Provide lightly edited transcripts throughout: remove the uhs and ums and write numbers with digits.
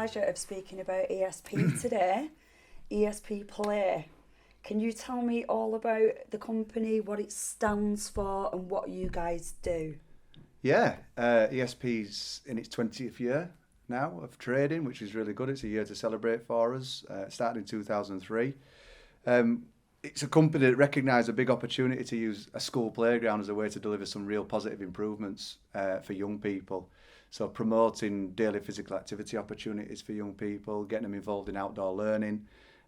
pleasure of speaking about ESP today, ESP Play. Can you tell me all about the company, what it stands for, and what you guys do? Yeah, ESP's in its 20th year now of trading, which is really good. It's a year to celebrate for us. It started in 2003. It's a company that recognised a big opportunity to use a school playground as a way to deliver some real positive improvements for young people. So promoting daily physical activity opportunities for young people, getting them involved in outdoor learning.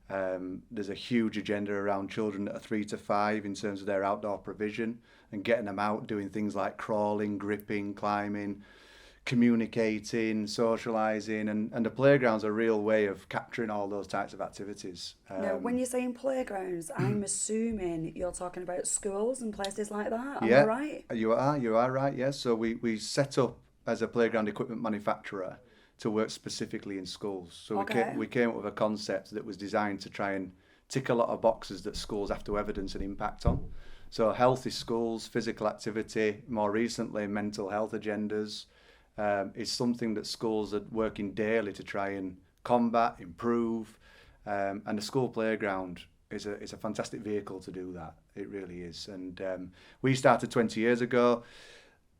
There's a huge agenda around children that are 3 to 5 in terms of their outdoor provision and getting them out doing things like crawling, gripping, climbing, communicating, socialising, and the playground's a real way of capturing all those types of activities. Now, when you're saying playgrounds, I'm assuming you're talking about schools and places like that. Am I Yeah, right? you are right, yes. So we set up as a playground equipment manufacturer to work specifically in schools. So Okay. we came up with a concept that was designed to try and tick a lot of boxes that schools have to evidence an impact on. So healthy schools, physical activity, more recently mental health agendas, is something that schools are working daily to try and combat, improve, and the school playground is a fantastic vehicle to do that. It really is. And we started 20 years ago.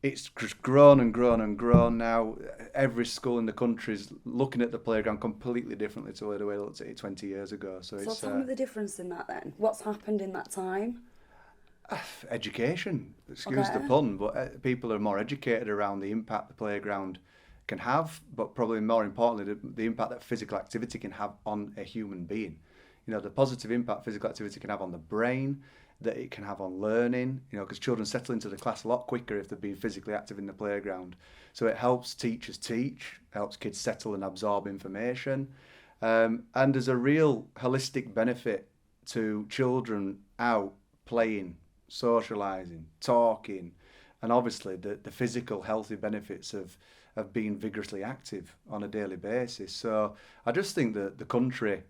It's grown and grown and grown now. Every school in the country is looking at the playground completely differently to the way they looked at it 20 years ago. So So it's tell me the difference in that then. What's happened in that time? education, excuse the Okay. pun, but people are more educated around the impact the playground can have, but probably more importantly, the impact that physical activity can have on a human being. You know, the positive impact physical activity can have on the brain, that it can have on learning, you know, because children settle into the class a lot quicker if they're being physically active in the playground. So it helps teachers teach, helps kids settle and absorb information. And there's a real holistic benefit to children out playing, socialising, talking, and obviously the physical healthy benefits of being vigorously active on a daily basis. So I just think that the country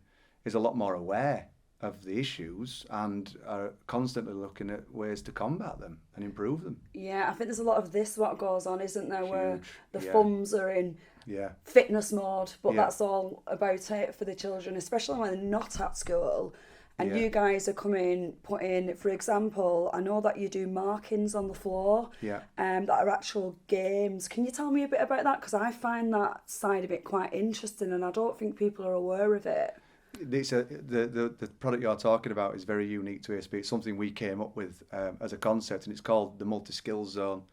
is a lot more aware of the issues and are constantly looking at ways to combat them and improve them. Yeah, I think there's a lot of this what goes on, isn't there, where Huge. the Yeah. thumbs are in Yeah. fitness mode, but Yeah. that's all about it for the children, especially when they're not at school. And Yeah. you guys are coming, putting, for example, I know that you do markings on the floor, Yeah. that are actual games. Can you tell me a bit about that? Because I find that side of it quite interesting, and I don't think people are aware of it. The product you're talking about is very unique to ESP. It's something we came up with as a concept, and it's called the multi-skills zone.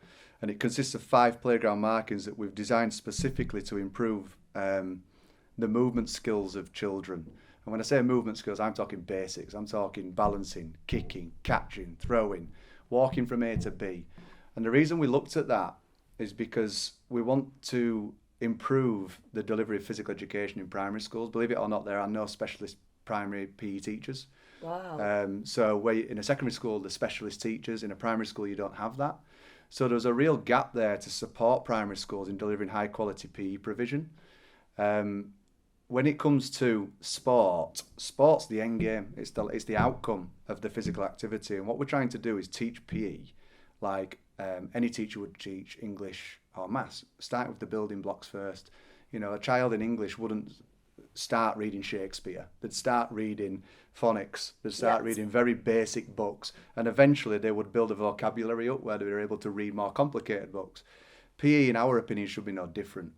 And it consists of 5 playground markings that we've designed specifically to improve the movement skills of children. And when I say movement skills, I'm talking basics. I'm talking balancing, kicking, catching, throwing, walking from A to B. And the reason we looked at that is because we want to improve the delivery of physical education in primary schools. Believe it or not, there are no specialist primary PE teachers. Wow. So where in a secondary school, the specialist teachers. In a primary school, you don't have that. So there's a real gap there to support primary schools in delivering high quality PE provision. When it comes to sport's the end game. It's the outcome of the physical activity. And what we're trying to do is teach PE like any teacher would teach English or maths. Start with the building blocks first. You know, a child in English wouldn't start reading Shakespeare. They'd start reading phonics. They'd start Yes. reading very basic books. And eventually they would build a vocabulary up where they were able to read more complicated books. PE, in our opinion, should be no different.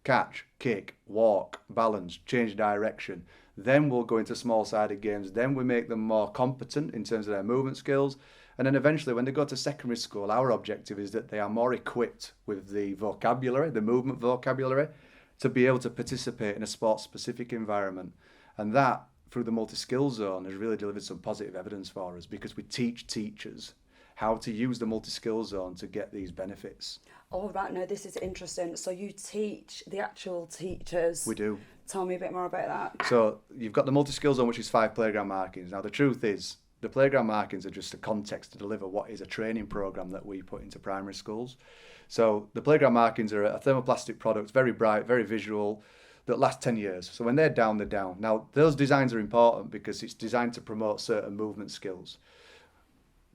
Catch, kick, walk, balance, change direction. Then we'll go into small-sided games. Then we make them more competent in terms of their movement skills. And then eventually, when they go to secondary school, our objective is that they are more equipped with the vocabulary, the movement vocabulary, to be able to participate in a sports-specific environment. And that, through the multi-skill zone, has really delivered some positive evidence for us because we teach teachers how to use the multi-skill zone to get these benefits. Oh, right, now this is interesting. So you teach the actual teachers. We do. Tell me a bit more about that. So you've got the multi-skill zone, which is 5 playground markings. Now, the truth is, the playground markings are just a context to deliver what is a training program that we put into primary schools. So the playground markings are a thermoplastic product, very bright, very visual, that last 10 years. So when they're down, they're down. Now, those designs are important because it's designed to promote certain movement skills.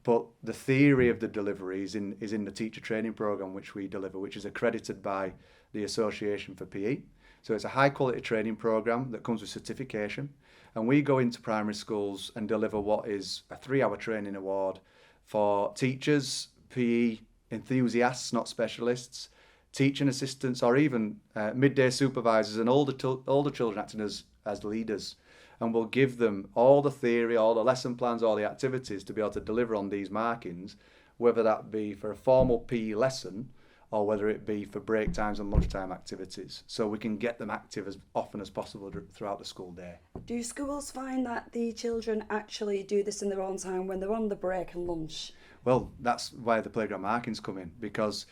But the theory of the delivery is in the teacher training program which we deliver, which is accredited by the Association for PE. So it's a high quality training program that comes with certification. And we go into primary schools and deliver what is a 3-hour training award for teachers, PE enthusiasts, not specialists, teaching assistants, or even midday supervisors and older children acting as leaders. And we'll give them all the theory, all the lesson plans, all the activities to be able to deliver on these markings, whether that be for a formal PE lesson or whether it be for break times and lunchtime activities. So we can get them active as often as possible throughout the school day. Do schools find that the children actually do this in their own time when they're on the break and lunch? Well, that's why the playground markings come in, because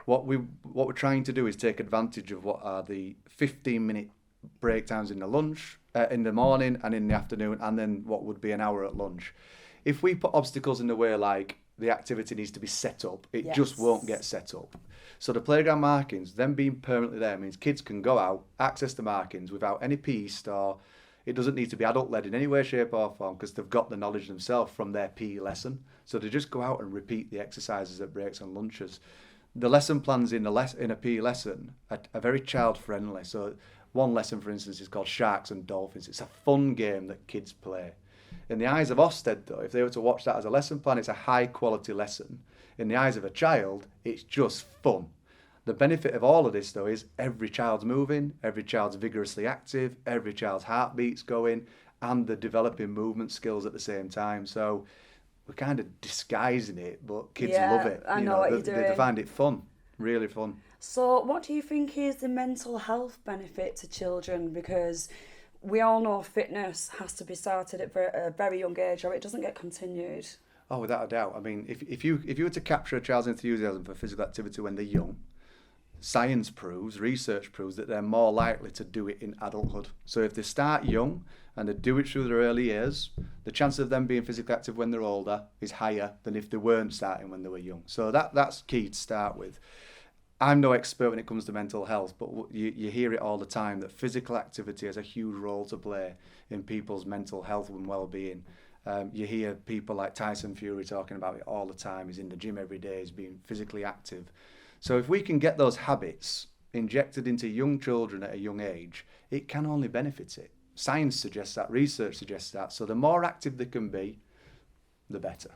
what we're trying to do is take advantage of what are the 15-minute break times in the lunch, in the morning and in the afternoon, and then what would be an hour at lunch. If we put obstacles in the way, like the activity needs to be set up, it just won't get set up. So the playground markings, them being permanently there, means kids can go out, access the markings without any PE store. It doesn't need to be adult-led in any way, shape or form, because they've got the knowledge themselves from their PE lesson. So they just go out and repeat the exercises at breaks and lunches. The lesson plans in a PE lesson are very child-friendly. So one lesson, for instance, is called Sharks and Dolphins. It's a fun game that kids play. In the eyes of Ofsted, though, if they were to watch that as a lesson plan, it's a high-quality lesson. In the eyes of a child, it's just fun. The benefit of all of this, though, is every child's moving, every child's vigorously active, every child's heartbeat's going, and they're developing movement skills at the same time. So we're kind of disguising it, but kids love it. I know what you're doing. They find it fun, really fun. So what do you think is the mental health benefit to children? Because we all know fitness has to be started at a very young age or it doesn't get continued. Oh, without a doubt. I mean, if you were to capture a child's enthusiasm for physical activity when they're young, science proves, research proves that they're more likely to do it in adulthood. So if they start young and they do it through their early years, the chance of them being physically active when they're older is higher than if they weren't starting when they were young. So that's key to start with. I'm no expert when it comes to mental health, but you hear it all the time that physical activity has a huge role to play in people's mental health and well-being. You hear people like Tyson Fury talking about it all the time. He's in the gym every day, he's being physically active. So if we can get those habits injected into young children at a young age, it can only benefit it. Science suggests that, research suggests that. So the more active they can be, the better.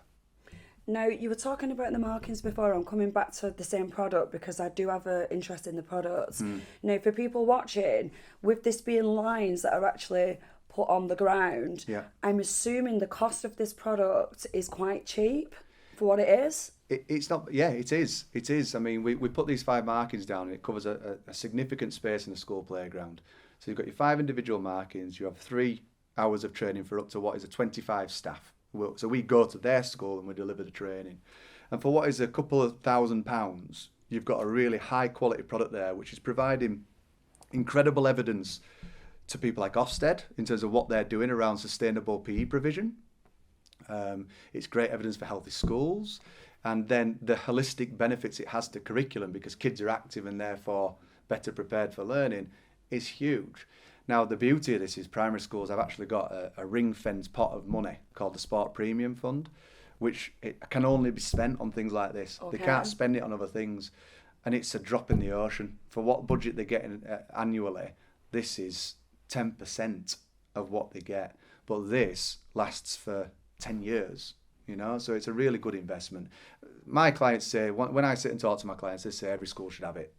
Now, you were talking about the markings before. I'm coming back to the same product because I do have an interest in the products. Now, for people watching, with this being lines that are actually put on the ground, I'm assuming the cost of this product is quite cheap for what it is. It's not, yeah, it is. It is. I mean, we put these 5 markings down and it covers a significant space in the school playground. So you've got your 5 individual markings, you have 3 hours of training for up to what is a 25 staff. So we go to their school and we deliver the training. And for what is a couple of £1,000, you've got a really high quality product there, which is providing incredible evidence to people like Ofsted in terms of what they're doing around sustainable PE provision. It's great evidence for healthy schools. And then the holistic benefits it has to curriculum, because kids are active and therefore better prepared for learning, is huge. Now, the beauty of this is primary schools have actually got a ring-fenced pot of money called the Sport Premium Fund, which it can only be spent on things like this. Okay. They can't spend it on other things. And it's a drop in the ocean. For what budget they're getting annually, this is 10% of what they get. But this lasts for 10 years, you know, so it's a really good investment. My clients say, when I sit and talk to my clients, they say every school should have it.